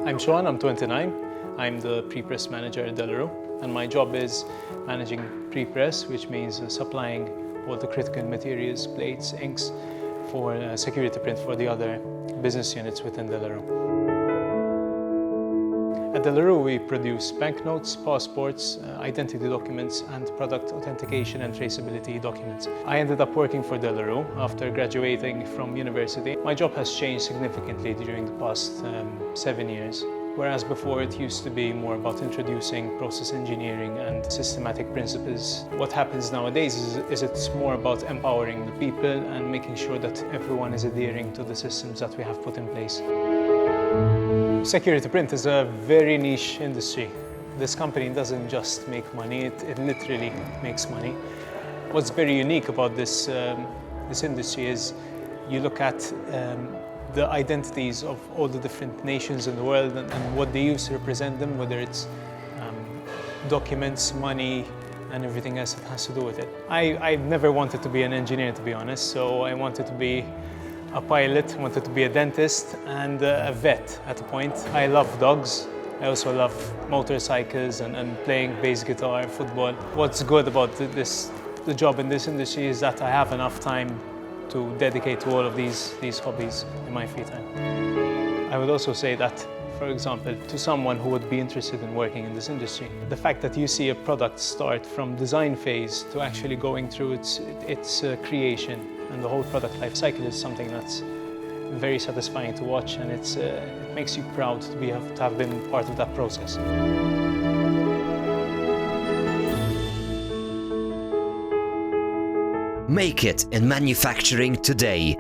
I'm Sean, I'm 29. I'm the pre-press manager at De La Rue, and my job is managing pre-press, which means supplying all the critical materials, plates, inks for security print for the other business units within De La Rue. At De La Rue, we produce banknotes, passports, identity documents, and product authentication and traceability documents. I ended up working for De La Rue after graduating from university. My job has changed significantly during the past 7 years. Whereas before it used to be more about introducing process engineering and systematic principles. What happens nowadays is it's more about empowering the people and making sure that everyone is adhering to the systems that we have put in place. Security print is a very niche industry. This company doesn't just make money, it literally makes money. What's very unique about this industry is you look at the identities of all the different nations in the world and what they use to represent them, whether it's documents, money, and everything else that has to do with it. I never wanted to be an engineer, to be honest, so I wanted to be a pilot, wanted to be a dentist, and a vet at a point. I love dogs. I also love motorcycles and playing bass guitar, football. What's good about the job in this industry is that I have enough time to dedicate to all of these hobbies in my free time. I would also say that, for example, to someone who would be interested in working in this industry, the fact that you see a product start from design phase to actually going through its creation and the whole product life cycle is something that's very satisfying to watch, and it makes you proud to have been part of that process. Make it in manufacturing today.